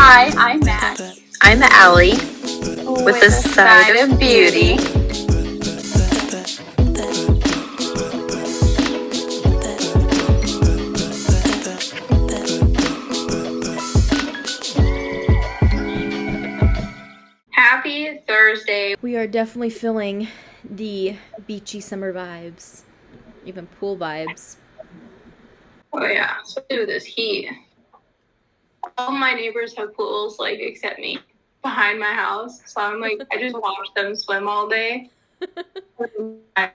Hi, I'm Maxx. I'm Allie with the Side of Beauty. Happy Thursday. We are definitely feeling the beachy summer vibes, even pool vibes. Oh yeah, especially with this heat. All my neighbors have pools, like, except me, behind my house. So I'm like, I just watch them swim all day. That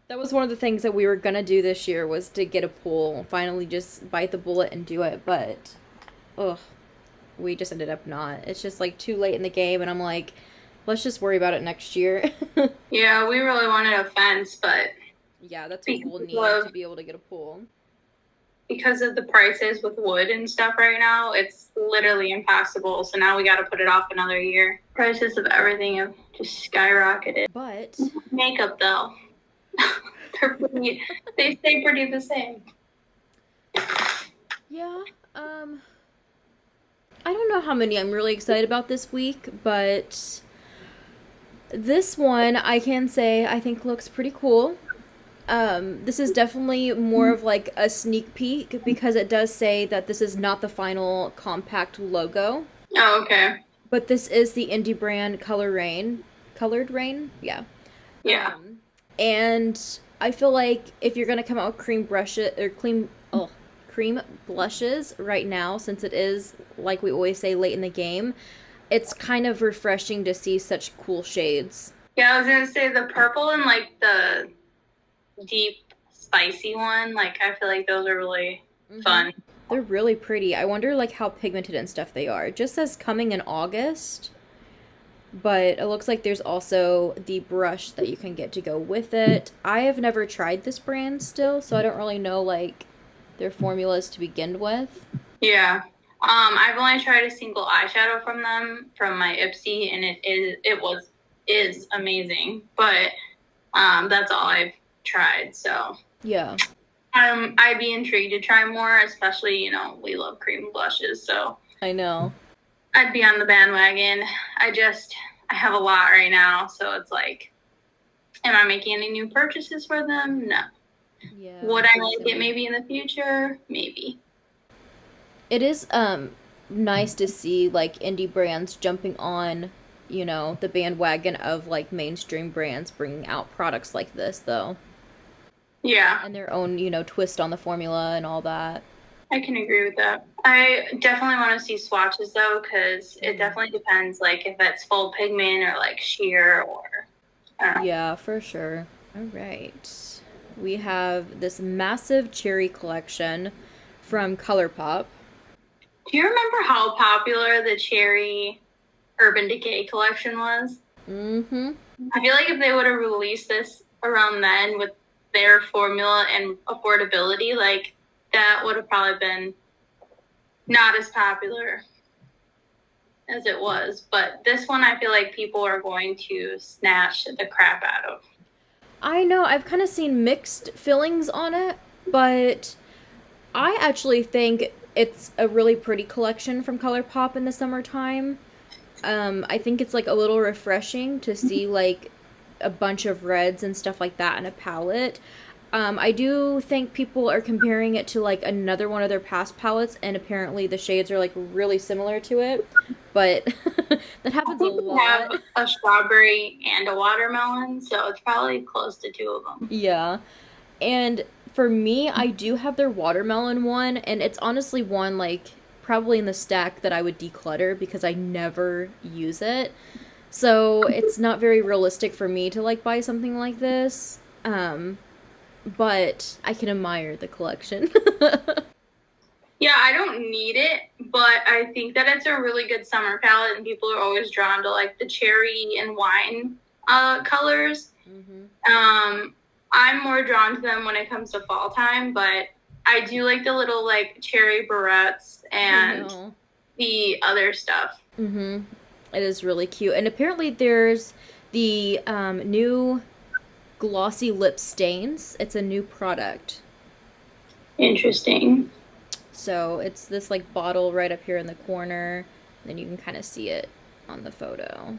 was one of the things that we were gonna do this year, was to get a pool. Finally just bite the bullet and do it, but we just ended up not. It's just like too late in the game, and I'm like, let's just worry about it next year. Yeah, we really wanted a fence, but yeah, that's what we'll need to be able to get a pool. Because of the prices with wood and stuff right now, it's literally impossible. So now we got to put it off another year. Prices of everything have just skyrocketed. But makeup, though, they stay pretty the same. Yeah, I don't know how many I'm really excited about this week, but this one I can say I think looks pretty cool. This is definitely more of like a sneak peek, because it does say that this is not the final compact logo. Oh, okay. But this is the indie brand Colored Raine? Yeah. Yeah. And I feel like if you're gonna come out with cream blushes right now, since it is, like we always say, late in the game, it's kind of refreshing to see such cool shades. Yeah, I was gonna say the purple and like the deep spicy one, like I feel like those are really fun. They're really pretty. I wonder like how pigmented and stuff they are. It just says coming in August, but it looks like there's also the brush that you can get to go with it. I have never tried this brand still, so I don't really know like their formulas to begin with. Yeah. I've only tried a single eyeshadow from them, from my Ipsy, and it is amazing. But that's all I've tried, so yeah. I'd be intrigued to try more, especially, we love cream blushes, so I know. I'd be on the bandwagon. I have a lot right now, so it's like, am I making any new purchases for them? No. Yeah. Would I like it maybe in the future? Maybe. It is nice to see like indie brands jumping on, the bandwagon of like mainstream brands bringing out products like this, though. Yeah. And their own, twist on the formula and all that. I can agree with that. I definitely want to see swatches, though, because it definitely depends, like, if it's full pigment or, like, sheer or, I don't know. Yeah, for sure. All right. We have this massive cherry collection from ColourPop. Do you remember how popular the cherry Urban Decay collection was? Mm-hmm. I feel like if they would have released this around then with their formula and affordability, like, that would have probably been not as popular as it was. But this one, I feel like people are going to snatch the crap out of. I know, I've kind of seen mixed feelings on it, but I actually think it's a really pretty collection from ColourPop in the summertime. I think it's like a little refreshing to see like a bunch of reds and stuff like that in a palette. I do think people are comparing it to like another one of their past palettes, and apparently the shades are like really similar to it, but that happens a lot. We have a strawberry and a watermelon, so it's probably close to two of them. Yeah, and for me, I do have their watermelon one, and it's honestly one like probably in the stack that I would declutter because I never use it. So it's not very realistic for me to like buy something like this. But I can admire the collection. Yeah, I don't need it, but I think that it's a really good summer palette, and people are always drawn to like the cherry and wine colors. Mm-hmm. I'm more drawn to them when it comes to fall time, but I do like the little like cherry barrettes and the other stuff. Mm-hmm. It is really cute. And apparently there's the new glossy lip stains. It's a new product. Interesting. So it's this like bottle right up here in the corner. Then you can kind of see it on the photo.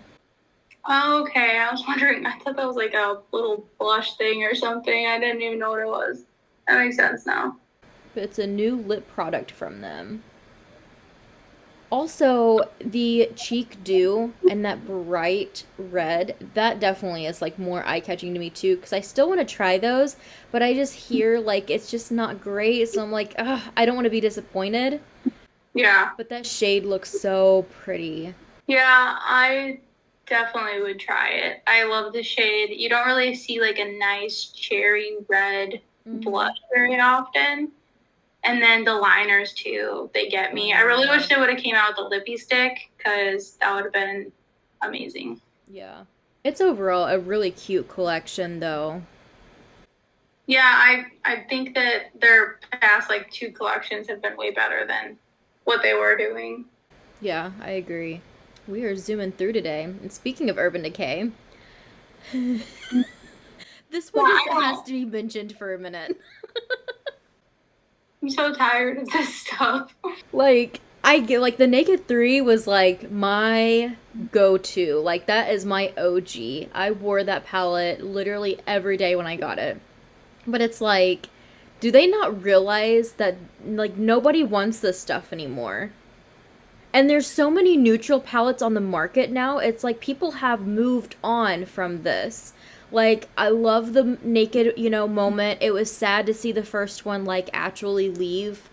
Oh, okay, I was wondering. I thought that was like a little blush thing or something. I didn't even know what it was. That makes sense now. But it's a new lip product from them. Also, the Cheek Dew and that bright red, that definitely is like more eye-catching to me too, because I still want to try those, but I just hear like it's just not great, so I'm like, ugh, I don't want to be disappointed. Yeah. But that shade looks so pretty. Yeah, I definitely would try it. I love the shade. You don't really see like a nice cherry red blush very often. And then the liners too, they get me. I really wish they would have came out with a lippy stick because that would have been amazing. Yeah. It's overall a really cute collection though. Yeah, I think that their past like 2 collections have been way better than what they were doing. Yeah, I agree. We are zooming through today. And speaking of Urban Decay, this one just has to be mentioned for a minute. I'm so tired of this stuff. Like, I get, like, the Naked 3 was, like, my go-to. Like, that is my OG. I wore that palette literally every day when I got it. But it's like, do they not realize that, like, nobody wants this stuff anymore? And there's so many neutral palettes on the market now. It's like people have moved on from this. Like, I love the Naked, moment. It was sad to see the first one, like, actually leave.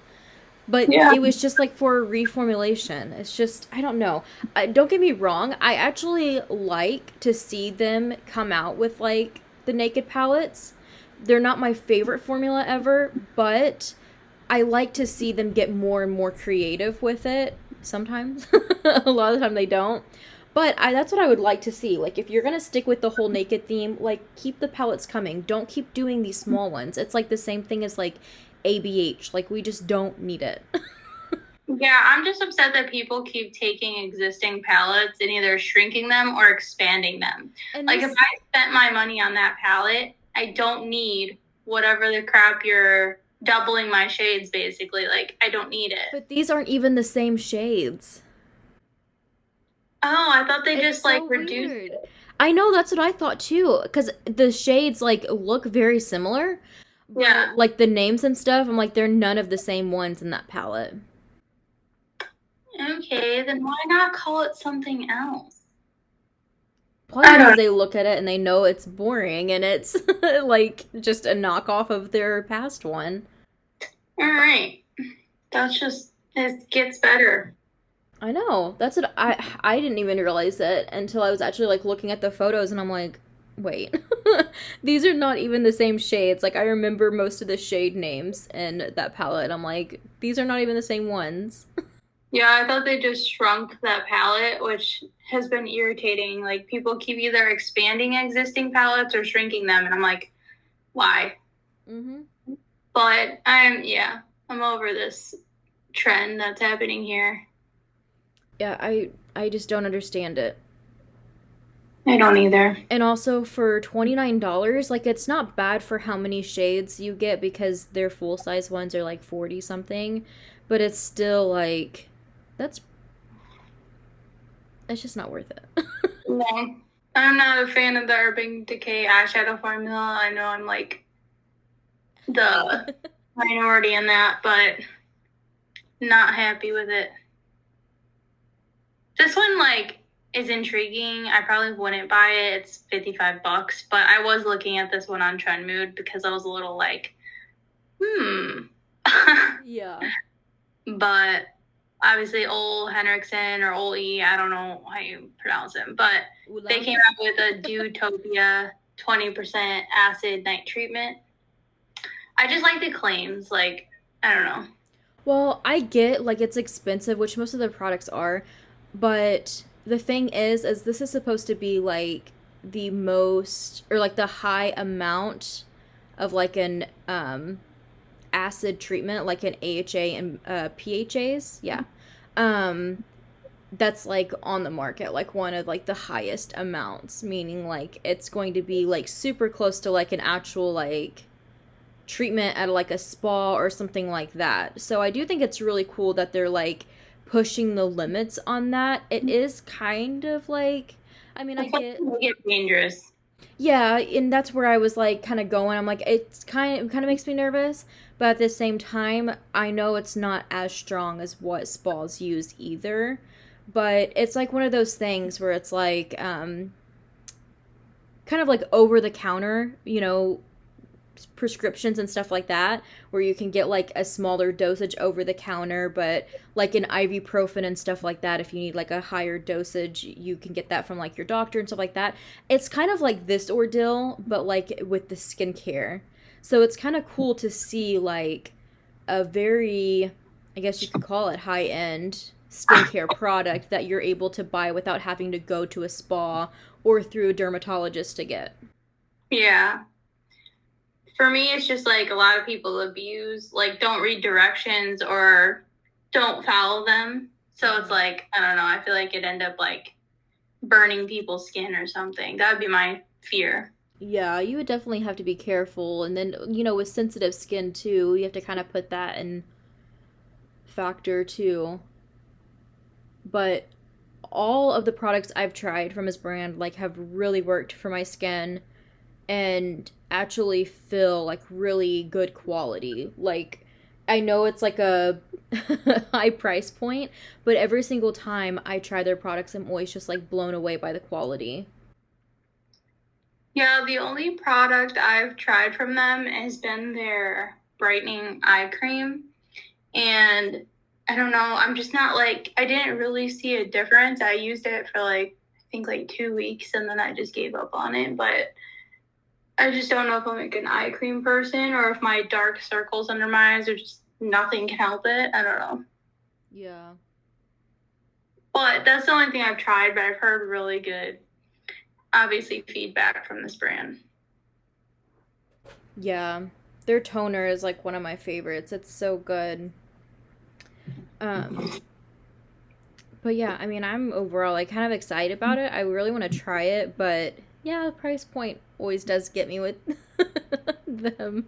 But it was just, like, for a reformulation. It's just, I don't know. Don't get me wrong. I actually like to see them come out with, like, the Naked palettes. They're not my favorite formula ever, but I like to see them get more and more creative with it. Sometimes. A lot of the time they don't. But that's what I would like to see. Like, if you're going to stick with the whole Naked theme, like, keep the palettes coming. Don't keep doing these small ones. It's like the same thing as, like, ABH. Like, we just don't need it. Yeah, I'm just upset that people keep taking existing palettes and either shrinking them or expanding them. And like, if I spent my money on that palette, I don't need whatever the crap you're doubling my shades, basically. Like, I don't need it. But these aren't even the same shades. Oh, I thought they just, like, reduced it. I know, that's what I thought, too. Because the shades, like, look very similar. Yeah. But, like, the names and stuff, I'm like, they're none of the same ones in that palette. Okay, then why not call it something else? Probably because they look at it and they know it's boring and it's, like, just a knockoff of their past one. All right. That's just, it gets better. I know. That's what I didn't even realize it until I was actually, like, looking at the photos and I'm like, wait. These are not even the same shades. Like, I remember most of the shade names in that palette. I'm like, these are not even the same ones. Yeah, I thought they just shrunk that palette, which has been irritating. Like, people keep either expanding existing palettes or shrinking them, and I'm like, why? But I'm over this trend that's happening here. Yeah, I just don't understand it. I don't either. And also for $29, like, it's not bad for how many shades you get because their full-size ones are like 40 something, but it's still like, it's just not worth it. No, I'm not a fan of the Urban Decay eyeshadow formula. I know I'm like the minority in that, but not happy with it. This one, like, is intriguing. I probably wouldn't buy it. It's $55, but I was looking at this one on Trend Mood because I was a little like, Yeah. But obviously Ole Henriksen or Ole, I don't know how you pronounce him, but they came out with a Dewtopia 20% acid night treatment. I just like the claims. Like, I don't know. Well, I get, like, it's expensive, which most of their products are, but the thing is this is supposed to be, like, the most, or, like, the high amount of, like, an, acid treatment, like an AHA and, PHAs, yeah. That's, like, on the market, like, one of, like, the highest amounts, meaning, like, it's going to be, like, super close to, like, an actual, like, treatment at, like, a spa or something like that. So I do think it's really cool that they're, like, pushing the limits on that. It is kind of like, I mean, I get, It get dangerous. yeah, and that's where I was like kind of going. I'm like, it kind of makes me nervous, but at the same time, I know it's not as strong as what spas use either. But it's like one of those things where it's like kind of like over the counter, prescriptions and stuff like that, where you can get like a smaller dosage over the counter, but like an ibuprofen and stuff like that, if you need like a higher dosage, you can get that from like your doctor and stuff like that. It's kind of like this ordeal, but like with the skincare. So it's kind of cool to see like a very, I guess you could call it high end skincare product that you're able to buy without having to go to a spa or through a dermatologist to get. Yeah. For me, it's just like a lot of people abuse, like don't read directions or don't follow them. So it's like, I don't know, I feel like it'd end up like burning people's skin or something. That would be my fear. Yeah, you would definitely have to be careful. And then, with sensitive skin too, you have to kind of put that in factor too. But all of the products I've tried from his brand like have really worked for my skin and actually feel like really good quality. Like I know it's like a high price point, but every single time I try their products, I'm always just like blown away by the quality. Yeah, the only product I've tried from them has been their brightening eye cream. And I don't know, I'm just not like, I didn't really see a difference. I used it for like, I think like 2 weeks and then I just gave up on it. But I just don't know if I'm like an eye cream person or if my dark circles under my eyes are just nothing can help it. I don't know. Yeah. But that's the only thing I've tried, but I've heard really good, obviously, feedback from this brand. Yeah. Their toner is like one of my favorites. It's so good. Um but yeah, I mean, I'm overall like kind of excited about it. I really want to try it, but yeah, the price point always does get me with them.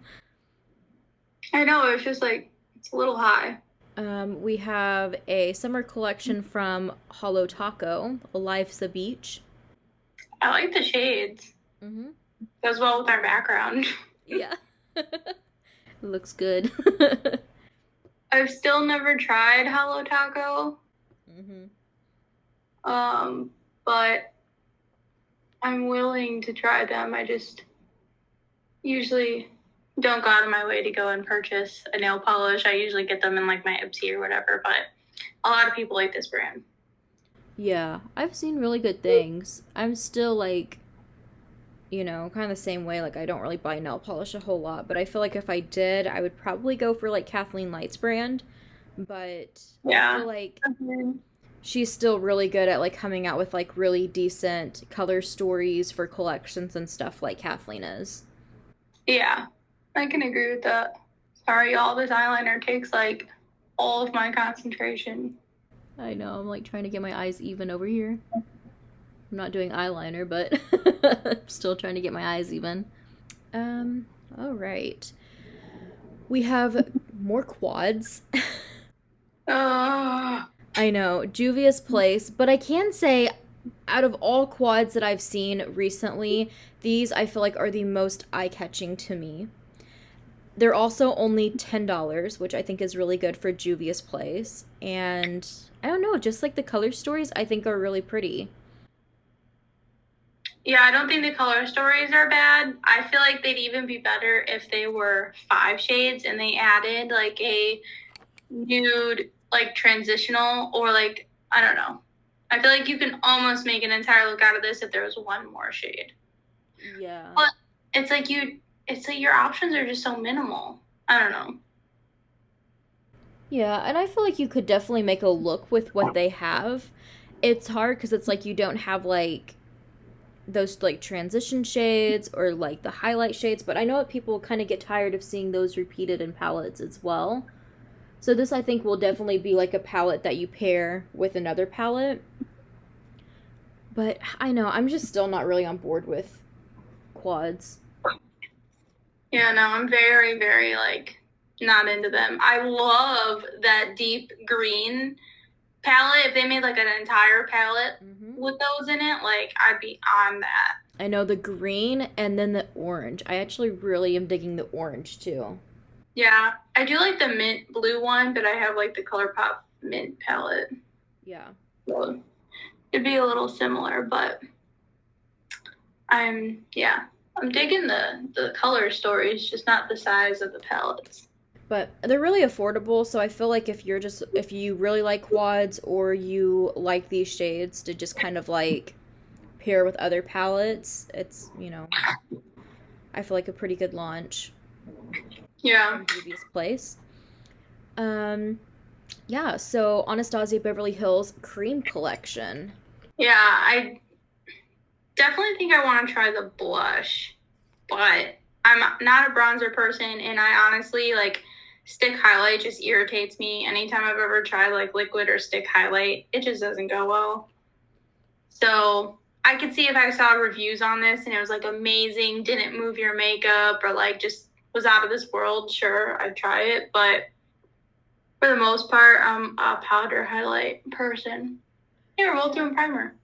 I know, it's just like, it's a little high. We have a summer collection from Holo Taco, Life's a Beach. I like the shades. Mm-hmm. Goes well with our background. Yeah. Looks good. I've still never tried Holo Taco. Mm-hmm. But I'm willing to try them. I just usually don't go out of my way to go and purchase a nail polish. I usually get them in like my Ipsy or whatever, but a lot of people like this brand. Yeah, I've seen really good things. I'm still like, kind of the same way. Like, I don't really buy nail polish a whole lot, but I feel like if I did, I would probably go for like Kathleen Light's brand. But Yeah. I feel like she's still really good at like coming out with like really decent color stories for collections and stuff like Kathleen is. Yeah, I can agree with that. Sorry, y'all, this eyeliner takes like all of my concentration. I know, I'm like trying to get my eyes even over here. I'm not doing eyeliner, but I'm still trying to get my eyes even. All right. We have more quads. I know, Juvia's Place, but I can say out of all quads that I've seen recently, these I feel like are the most eye-catching to me. They're also only $10, which I think is really good for Juvia's Place. And I don't know, just like the color stories I think are really pretty. Yeah, I don't think the color stories are bad. I feel like they'd even be better if they were 5 shades and they added like a nude, like transitional, or like, I don't know. I feel like you can almost make an entire look out of this if there was one more shade. Yeah. But it's like your options are just so minimal. I don't know. Yeah, and I feel like you could definitely make a look with what they have. It's hard because it's like you don't have like those like transition shades or like the highlight shades, but I know that people kind of get tired of seeing those repeated in palettes as well. So this I think will definitely be like a palette that you pair with another palette. But I know, I'm just still not really on board with quads. Yeah, no, I'm very, very like not into them. I love that deep green palette, if they made like an entire palette Mm-hmm. with those in it, like I'd be on that. I know the green and then the orange. I actually really am digging the orange too. Yeah, I do like the mint blue one, but I have like the ColourPop mint palette. Yeah. So it'd be a little similar, but I'm digging the color stories, just not the size of the palettes. But they're really affordable, so I feel like if you really like quads or you like these shades to just kind of like pair with other palettes, it's, I feel like a pretty good launch Yeah. from Juvia's Place. Um, yeah, so Anastasia Beverly Hills Cream Collection. Yeah, I definitely think I want to try the blush, but I'm not a bronzer person, and I honestly like stick highlight just irritates me. Anytime I've ever tried like liquid or stick highlight, it just doesn't go well. So I could see if I saw reviews on this and it was like amazing, didn't move your makeup, or like just was out of this world, sure, I'd try it. But for the most part, I'm a powder highlight person. Here, we'll do a primer.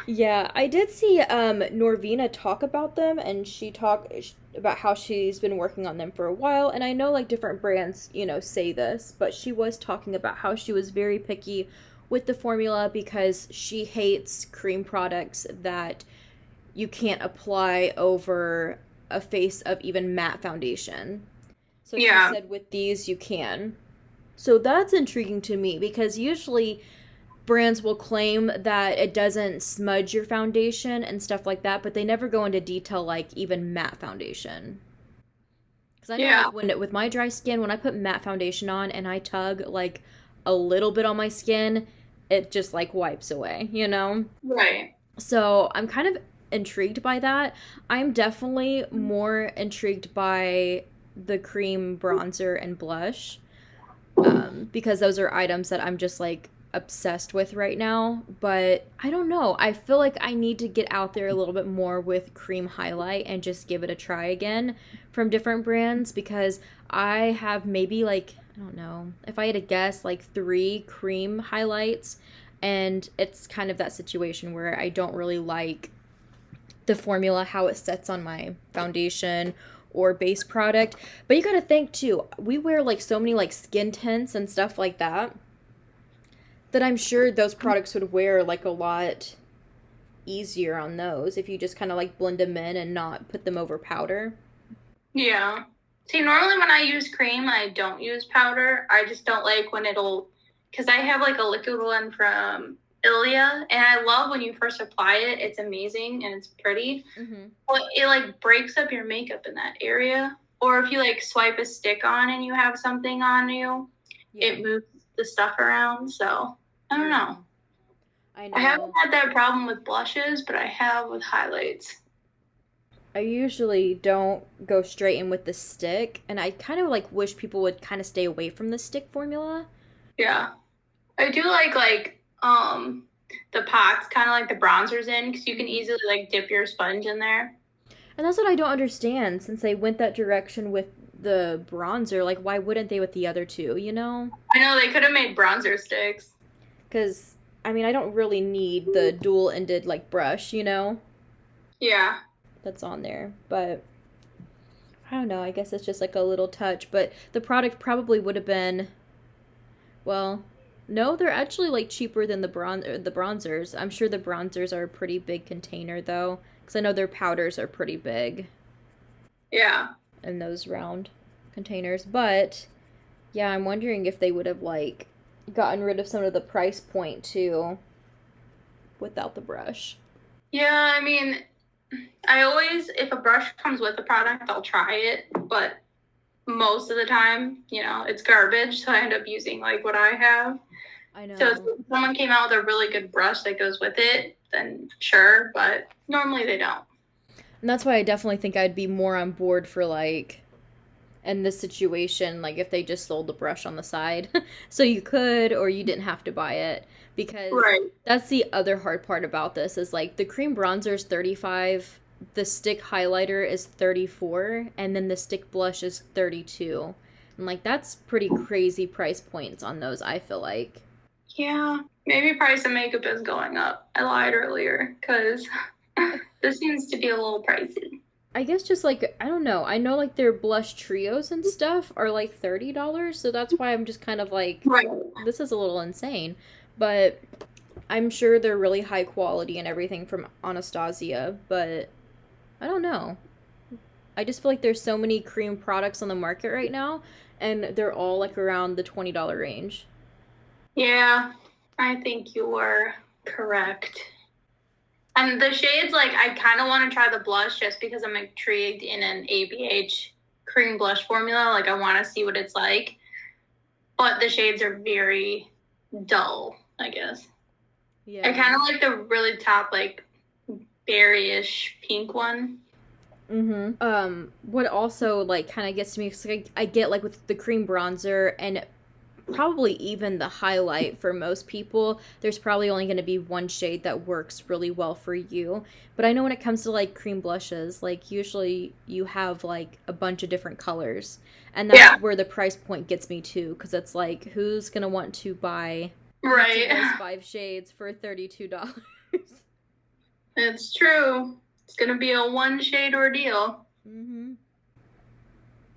Yeah, I did see Norvina talk about them, and she talked about how she's been working on them for a while. And I know like different brands, say this, but she was talking about how she was very picky with the formula because she hates cream products that you can't apply over a face of even matte foundation. So she Yeah. said with these you can. So that's intriguing to me because usually brands will claim that it doesn't smudge your foundation and stuff like that, but they never go into detail like even matte foundation. Because I know Yeah. like with my dry skin, when I put matte foundation on and I tug like a little bit on my skin, it just like wipes away. Right. So I'm kind of intrigued by that. I'm definitely more intrigued by the cream bronzer and blush because those are items that I'm just like obsessed with right now. But I don't know. I feel like I need to get out there a little bit more with cream highlight and just give it a try again from different brands because I have maybe like, I don't know, if I had to guess, like 3 cream highlights. And it's kind of that situation where I don't really like the formula, how it sets on my foundation or base product. But you gotta think too, we wear like so many like skin tints and stuff like that I'm sure those products would wear like a lot easier on those if you just kind of like blend them in and not put them over powder. Yeah. See, normally when I use cream, I don't use powder. I just don't like when because I have like a liquid one from Ilia, and I love when you first apply it. It's amazing and it's pretty. Mm-hmm. But it like breaks up your makeup in that area. Or if you like swipe a stick on and you have something on you, it moves the stuff around. So I don't know. I know. I haven't had that problem with blushes, but I have with highlights. I usually don't go straight in with the stick, and I kind of like wish people would kind of stay away from the stick formula. Yeah. I do like the pots, kind of like the bronzers in, because you can easily like dip your sponge in there. And that's what I don't understand since they went that direction with the bronzer. Like, why wouldn't they with the other two, I know they could have made bronzer sticks. Because, I mean, I don't really need the dual-ended, like, brush, Yeah. that's on there. But, I don't know. I guess it's just, like, a little touch. But the product probably would have been, well, no, they're actually, like, cheaper than the bronzers. I'm sure the bronzers are a pretty big container, though. Because I know their powders are pretty big. Yeah. In those round containers. But, yeah, I'm wondering if they would have, like, gotten rid of some of the price point too without the brush. Yeah, I mean, I always, if a brush comes with the product, I'll try it, but most of the time, it's garbage, so I end up using like what I have. I know. So if someone came out with a really good brush that goes with it, then sure, but normally they don't. And that's why I definitely think I'd be more on board for like in this situation, like if they just sold the brush on the side so you could or you didn't have to buy it because that's the other hard part about this is like the cream bronzer is $35, the stick highlighter is $34, and then the stick blush is $32. And, like, that's pretty crazy price points on those, I feel like. Yeah, maybe price of makeup is going up. I lied earlier, because this seems to be a little pricey. I guess just, like, I don't know. I know, like, their blush trios and stuff are, like, $30, so that's why I'm just kind of like, Right. this is a little insane. But I'm sure they're really high quality and everything from Anastasia, but I don't know. I just feel like there's so many cream products on the market right now, and they're all, like, around the $20 range. Yeah, I think you were correct. And the shades, like, I kind of want to try the blush just because I'm intrigued in an ABH cream blush formula. Like, I want to see what it's like. But the shades are very dull, I guess. Yeah. I kind of like the really top, like, berry-ish pink one. What also, like, kind of gets to me, because I get, like, with the cream bronzer and probably even the highlight for most people, there's probably only going to be one shade that works really well for you. But I know when it comes to, like, cream blushes, like, usually you have, like, a bunch of different colors. And that's where the price point gets me, too, because it's like, who's going to want to buy those 5 shades for $32? It's true. It's going to be a one-shade ordeal.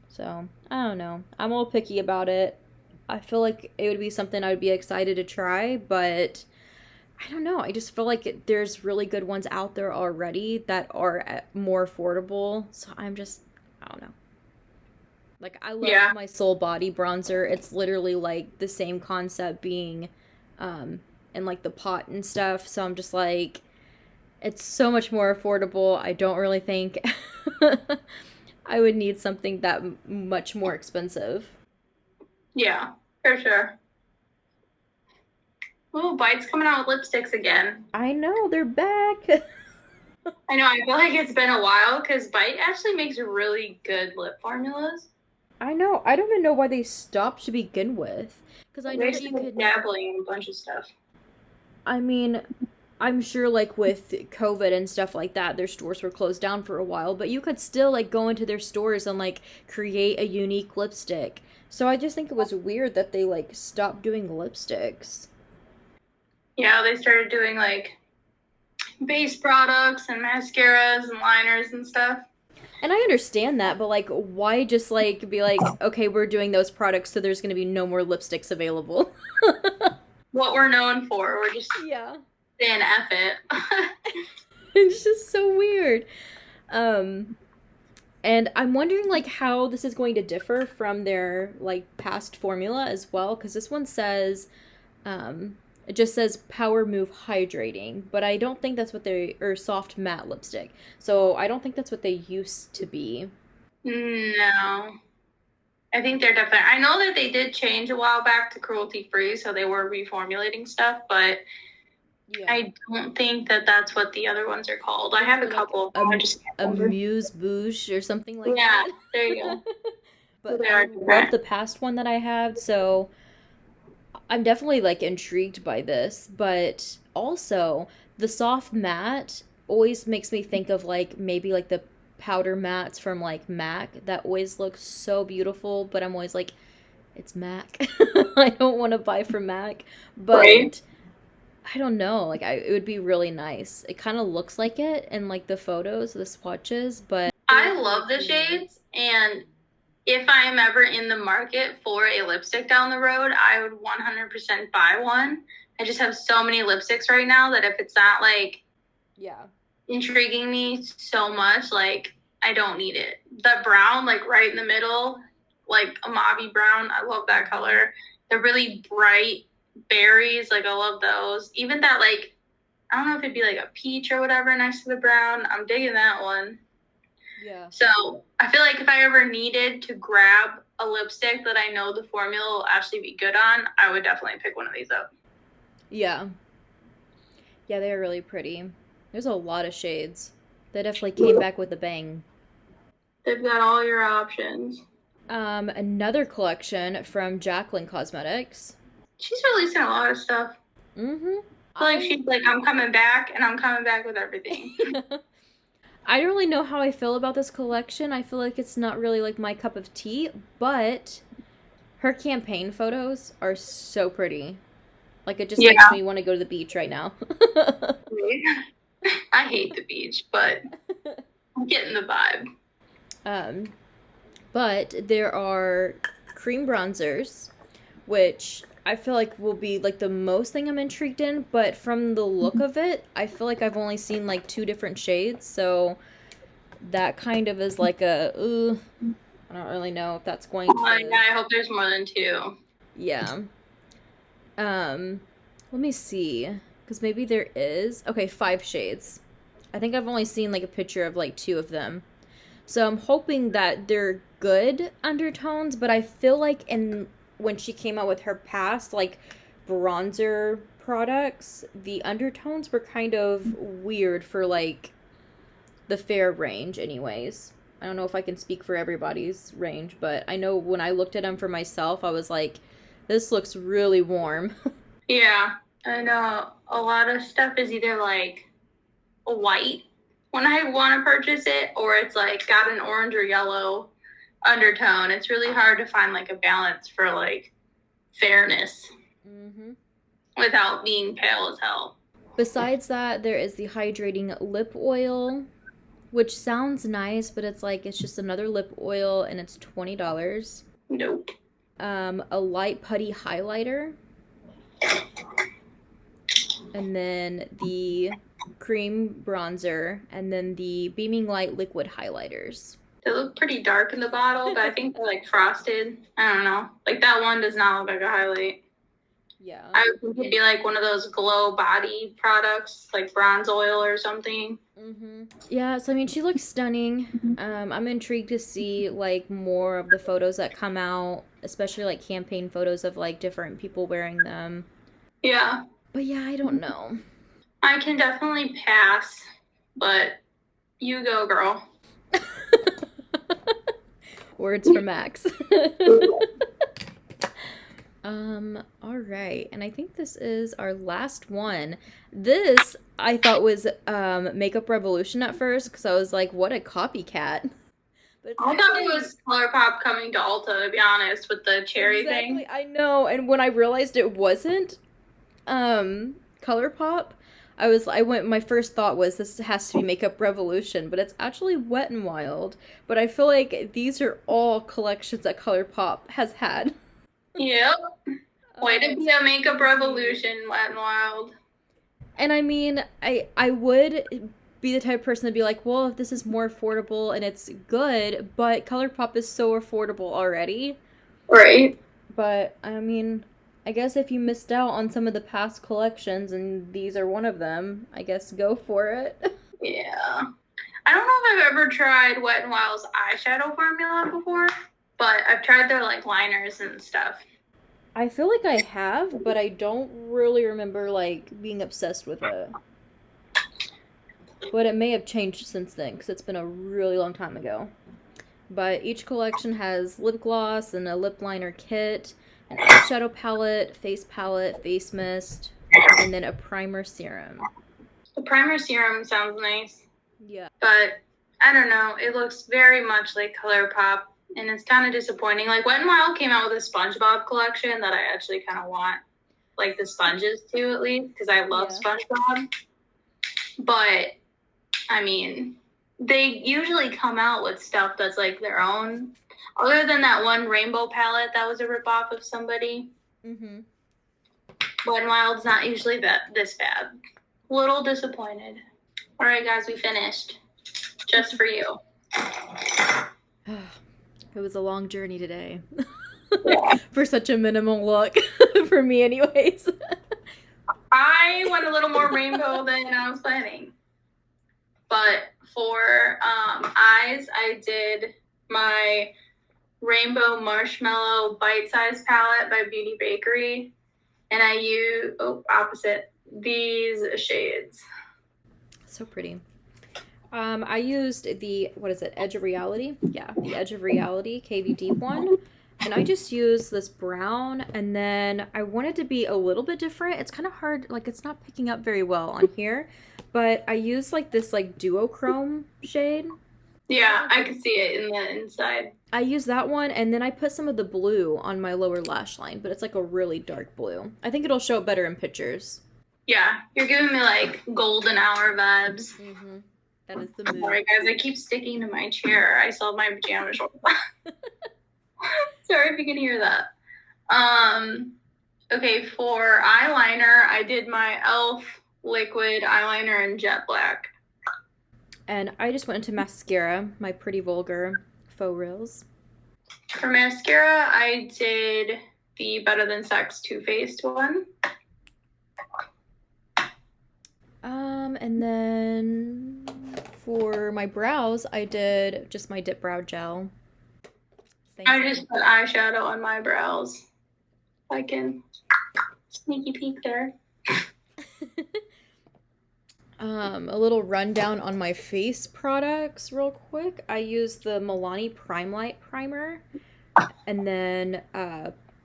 So, I don't know. I'm a little picky about it. I feel like it would be something I would be excited to try, but I don't know. I just feel like there's really good ones out there already that are more affordable. So I don't know. Like, I love my Soul Body bronzer. It's literally, like, the same concept being in, like, the pot and stuff. So I'm just like, it's so much more affordable. I don't really think I would need something that much more expensive. Yeah, for sure. Oh, Bite's coming out with lipsticks again. I know, they're back. I know, I feel like it's been a while, because Bite actually makes really good lip formulas. I know, I don't even know why they stopped to begin with. Because I know that you could... dabbling in a bunch of stuff. I mean, I'm sure, like, with COVID and stuff like that, their stores were closed down for a while, but you could still, like, go into their stores and, like, create a unique lipstick. So I just think it was weird that they, like, stopped doing lipsticks. Yeah, they started doing, like, base products and mascaras and liners and stuff. And I understand that, but, like, why just, like, be like, okay, we're doing those products, so there's going to be no more lipsticks available? What we're known for. We're just saying F it. It's just so weird. And I'm wondering, like, how this is going to differ from their, like, past formula as well, because this one says, it just says Power Move Hydrating, but I don't think that's what or Soft Matte Lipstick, so I don't think that's what they used to be. No. I think they're definitely, I know that they did change a while back to cruelty-free, so they were reformulating stuff, but I don't think that that's what the other ones are called. I have a couple. Amuse Bouche or something like that. Yeah, there you go. But I love the past one that I have, so I'm definitely, like, intrigued by this. But also, the soft matte always makes me think of, like, maybe, like, the powder mattes from, like, MAC. That always looks so beautiful, but I'm always like, it's MAC. I don't want to buy from MAC. But I don't know, like, it would be really nice. It kind of looks like it in, like, the photos, the swatches, but... I love the shades, and if I am ever in the market for a lipstick down the road, I would 100% buy one. I just have so many lipsticks right now that if it's not, like, intriguing me so much, like, I don't need it. The brown, like, right in the middle, like a mauve brown, I love that color. The really bright berries, like, I love those. Even that, like, I don't know if it'd be like a peach or whatever next to the brown. I'm digging that one. Yeah. So I feel like if I ever needed to grab a lipstick that I know the formula will actually be good on, I would definitely pick one of these up. Yeah. Yeah, they're really pretty. There's a lot of shades. They definitely came back with a bang. They've got all your options. Another collection from Jaclyn Cosmetics. She's releasing a lot of stuff. I feel like she's like, I'm coming back, and I'm coming back with everything. I don't really know how I feel about this collection. I feel like it's not really, like, my cup of tea, but Her campaign photos are so pretty. Like, it just makes me want to go to the beach right now. I hate the beach, but I'm getting the vibe. But there are cream bronzers, which I feel like will be like the most thing I'm intrigued in, but from the look of it, I feel like I've only seen like 2 different shades, so that kind of is like a, I don't really know if that's going to... I hope there's more than 2. Yeah. Let me see, because maybe there is. Okay, 5 shades. I think I've only seen like a picture of like 2 of them. So I'm hoping that they're good undertones, but I feel like when she came out with her past like bronzer products, the undertones were kind of weird for like the fair range anyways. I don't know if I can speak for everybody's range, but I know when I looked at them for myself, I was like, this looks really warm. Yeah, I know a lot of stuff is either like white when I want to purchase it, or it's like got an orange or yellow undertone. It's really hard to find like a balance for like fairness without being pale as hell. Besides that, there is the hydrating lip oil, which sounds nice, but it's like it's just another lip oil and it's $20. Nope. A light putty highlighter, and then the cream bronzer, and then the beaming light liquid highlighters. They look pretty dark in the bottle, but I think they're like frosted. I don't know. Like that one does not look like a highlight. Yeah. I would think it'd be like one of those glow body products, like bronze oil or something. Yeah, so I mean, she looks stunning. I'm intrigued to see like more of the photos that come out, especially like campaign photos of like different people wearing them. Yeah. But yeah, I don't know. I can definitely pass, but you go, girl. Words from Maxx. All right, and I think this is our last one. This I thought was Makeup Revolution at first, because I was like, what a copycat. But I thought it was ColourPop coming to Ulta, to be honest, with the cherry thing. I know, and when I realized it wasn't ColourPop, my first thought was this has to be Makeup Revolution, but it's actually Wet n Wild. But I feel like these are all collections that ColourPop has had. Yep. Way to be a Makeup Revolution, Wet n Wild. And I mean, I would be the type of person to be like, well, if this is more affordable and it's good, but ColourPop is so affordable already. Right. But, I mean, I guess if you missed out on some of the past collections and these are one of them, I guess go for it. Yeah. I don't know if I've ever tried Wet n Wild's eyeshadow formula before, but I've tried their like liners and stuff. I feel like I have, but I don't really remember like being obsessed with it. But it may have changed since then, because it's been a really long time ago. But each collection has lip gloss and a lip liner kit, an eyeshadow palette, face mist, and then a primer serum. The primer serum sounds nice. Yeah. But I don't know. It looks very much like ColourPop, and it's kind of disappointing. Like Wet n Wild came out with a SpongeBob collection that I actually kind of want, like the sponges to at least, because I love SpongeBob. But I mean, they usually come out with stuff that's like their own. Other than that one rainbow palette that was a ripoff of somebody. Wet n Wild's not usually this bad. Little disappointed. All right, guys, we finished. Just for you. It was a long journey today. For such a minimal look. For me, anyways. I went a little more rainbow than I was planning. But for eyes, I did my Rainbow Marshmallow Bite-Size Palette by Beauty Bakery. And I used, these shades. So pretty. I used the, Edge of Reality? Yeah, the Edge of Reality KV Deep one. And I just used this brown, and then I wanted to be a little bit different. It's kind of hard, like it's not picking up very well on here. But I used like this like duochrome shade. Yeah, I could see it in the inside. I use that one, and then I put some of the blue on my lower lash line, but it's like a really dark blue. I think it'll show up better in pictures. Yeah, you're giving me like golden hour vibes. Mm-hmm. That is the mood. Sorry, guys, I keep sticking to my chair. I still have my pajama shorts. Sorry if you can hear that. Okay, for eyeliner, I did my e.l.f. liquid eyeliner in jet black. And I just went into mascara, my Pretty Vulgar Faux Reals. For mascara, I did the Better Than Sex Too Faced one. And then for my brows, I did just my Dip Brow Gel. I just put eyeshadow on my brows. I can sneaky peek there. A little rundown on my face products real quick. I used the Milani Prime Light Primer, and then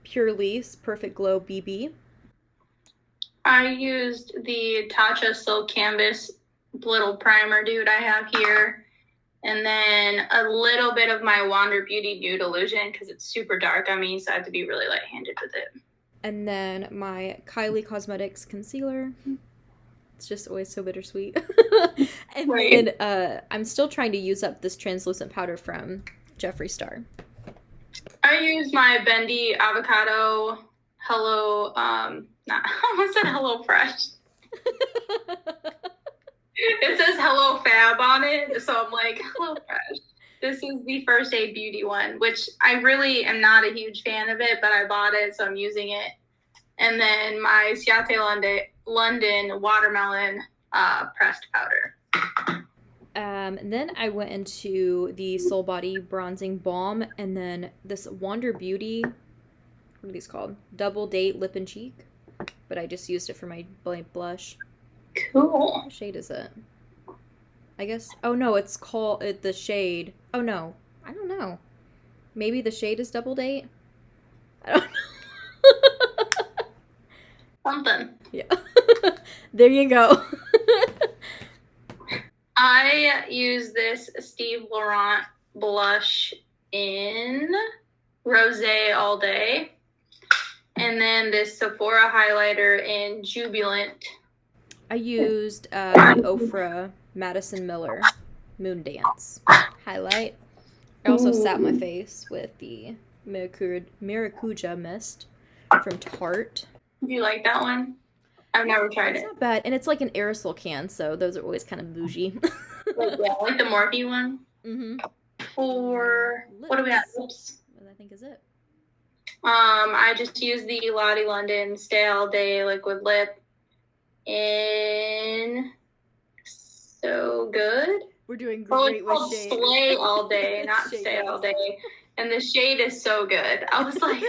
Pure Lease Perfect Glow BB. I used the Tatcha Silk Canvas little primer dude I have here. And then a little bit of my Wander Beauty Nude Illusion because it's super dark on me, so I have to be really light-handed with it. And then my Kylie Cosmetics Concealer. It's just always so bittersweet. And then I'm still trying to use up this translucent powder from Jeffree Star. I used my Bendy Avocado Hello, I almost said Hello Fresh. It says Hello Fab on it, so I'm like, Hello Fresh. This is the First Aid Beauty one, which I really am not a huge fan of it, but I bought it, so I'm using it. And then my Ciate London Watermelon pressed powder. And then I went into the Soul Body Bronzing Balm, and then this Wander Beauty, what are these called? Double Date Lip and Cheek. But I just used it for my blush. Cool. What shade is it? I guess. Oh no, it's called the shade. Oh no, I don't know. Maybe the shade is Double Date. I don't know. Something. Yeah. There you go. I use this Steve Laurent blush in Rosé All Day. And then this Sephora highlighter in Jubilant. I used the Ofra Madison Miller Moon Dance highlight. I also sat my face with the Maracuja Mist from Tarte. Do you like that one? I've never tried it. It's not bad. And it's like an aerosol can, so those are always kind of bougie. Like the Morphe one? Mm-hmm. For, lips. What do we have? Lips. I think is it. I just used the Lottie London Stay All Day Liquid Lip in So Good. We're doing great with shade. Slay All Day, not Stay All Day. And the shade is so good. I was like,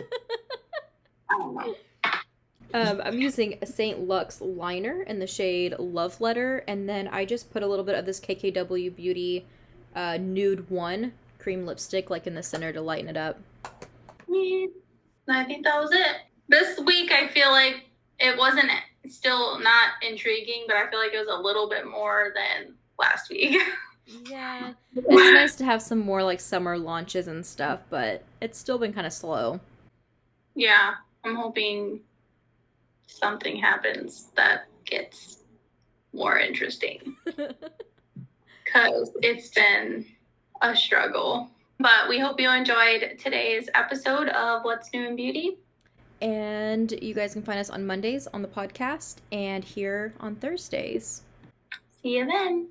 I don't know. I'm using a St. Lux liner in the shade Love Letter, and then I just put a little bit of this KKW Beauty Nude 1 cream lipstick like in the center to lighten it up. Yeah. I think that was it. This week I feel like it wasn't still not intriguing, but I feel like it was a little bit more than last week. Yeah. It's nice to have some more like summer launches and stuff, but it's still been kind of slow. Yeah, I'm hoping something happens that gets more interesting. Because it's been a struggle. But we hope you enjoyed today's episode of What's New in Beauty. And you guys can find us on Mondays on the podcast and here on Thursdays. See you then.